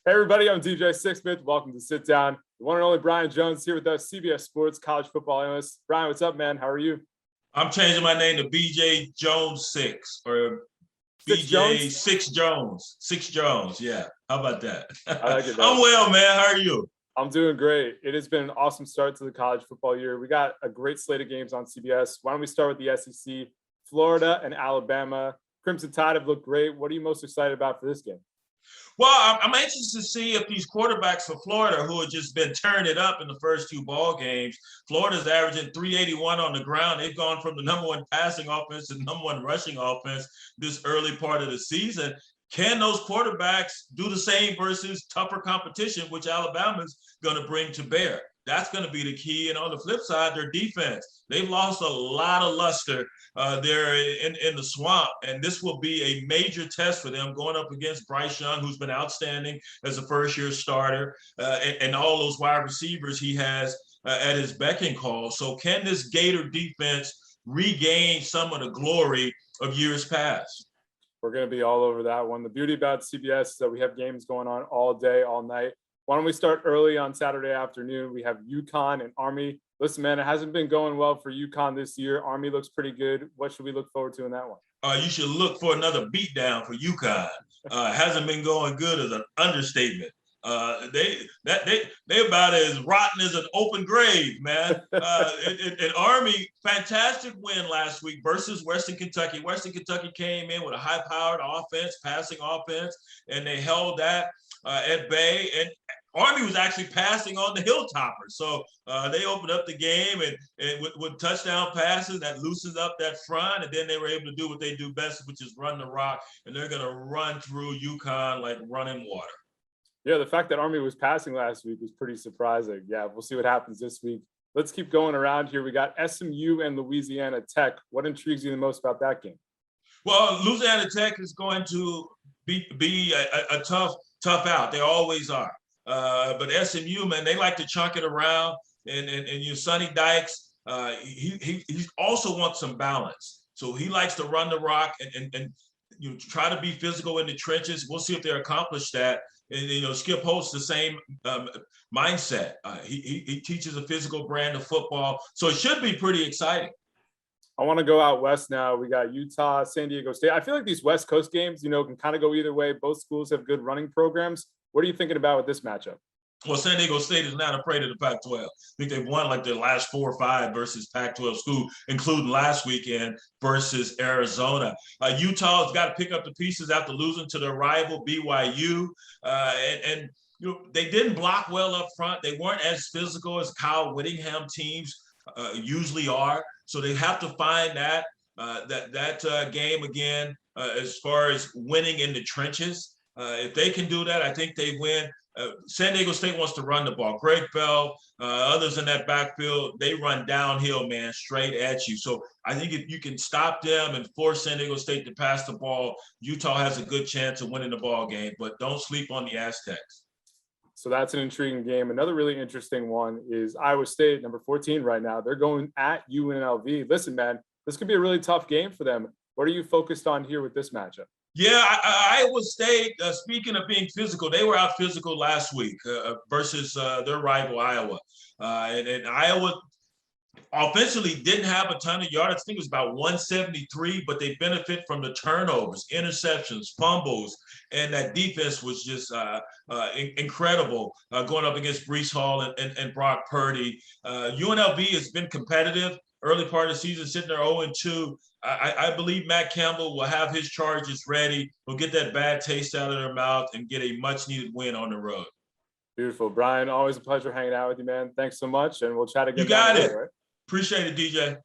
Hey everybody, I'm DJ Sixsmith. Welcome to Sit Down. The one and only Brian Jones here with us, CBS Sports college football analyst. Brian, what's up, man? How are you? I'm changing my name to BJ Jones 6 or Six BJ Jones? 6 Jones. 6 Jones. Yeah. How about that? I like it, man. I'm well, man. How are you? I'm doing great. It has been an awesome start to the college football year. We got a great slate of games on CBS. Why don't we start with the SEC? Florida and Alabama. Crimson Tide have looked great. What are you most excited about for this game? Well, I'm anxious to see if these quarterbacks for Florida, who have just been turning it up in the first two ball games, Florida's averaging 381 on the ground. They've gone from the number one passing offense to the number one rushing offense this early part of the season. Can those quarterbacks do the same versus tougher competition, which Alabama's going to bring to bear? That's going to be the key. And on the flip side, their defense, they've lost a lot of luster there in the swamp. And this will be a major test for them going up against Bryce Young, who's been outstanding as a first-year starter, and all those wide receivers he has at his beck and call. So can this Gator defense regain some of the glory of years past? We're going to be all over that one. The beauty about CBS is that we have games going on all day, all night. Why don't we start early on Saturday afternoon? We have UConn and Army. Listen, man, it hasn't been going well for UConn this year. Army looks pretty good. What should we look forward to in that one? You should look for another beatdown for UConn. Hasn't been going good as an understatement. They about as rotten as an open grave, man. And Army, fantastic win last week versus Western Kentucky. Western Kentucky came in with a high-powered offense, passing offense, and they held that at bay. And Army was actually passing on the Hilltoppers. So they opened up the game and with touchdown passes that loosens up that front. And then they were able to do what they do best, which is run the rock. And they're going to run through UConn like running water. Yeah, the fact that Army was passing last week was pretty surprising. Yeah, we'll see what happens this week. Let's keep going around here. We got SMU and Louisiana Tech. What intrigues you the most about that game? Well, Louisiana Tech is going to be a tough out. They always are. But SMU, man, they like to chunk it around. And Sonny Dykes, he also wants some balance. So he likes to run the rock and try to be physical in the trenches. We'll see if they accomplish that. And Skip Holtz, the same mindset. He teaches a physical brand of football, so it should be pretty exciting. I want to go out west now. We got Utah, San Diego State. I feel like these West Coast games, can kind of go either way. Both schools have good running programs. What are you thinking about with this matchup? Well, San Diego State is not afraid of the Pac-12. I think they've won like their last 4 or 5 versus Pac-12 school, including last weekend versus Arizona. Utah's got to pick up the pieces after losing to their rival BYU. And they didn't block well up front. They weren't as physical as Kyle Whittingham teams usually are. So they have to find that game again as far as winning in the trenches. If they can do that, I think they win. San Diego State wants to run the ball. Greg Bell, others in that backfield, they run downhill, man, straight at you. So I think if you can stop them and force San Diego State to pass the ball, Utah has a good chance of winning the ball game. But don't sleep on the Aztecs. So that's an intriguing game. Another really interesting one is Iowa State, number 14 right now. They're going at UNLV. Listen, man, this could be a really tough game for them. What are you focused on here with this matchup? Yeah, Iowa State, speaking of being physical, they were out physical last week versus their rival Iowa. And Iowa offensively didn't have a ton of yards. I think it was about 173, but they benefit from the turnovers, interceptions, fumbles, and that defense was just incredible going up against Breece Hall and Brock Purdy. UNLV has been competitive early part of the season, sitting there 0-2. I believe Matt Campbell will have his charges ready. He'll get that bad taste out of their mouth and get a much-needed win on the road. Beautiful. Brian, always a pleasure hanging out with you, man. Thanks so much, and we'll chat again. You got it. Right? Appreciate it, DJ.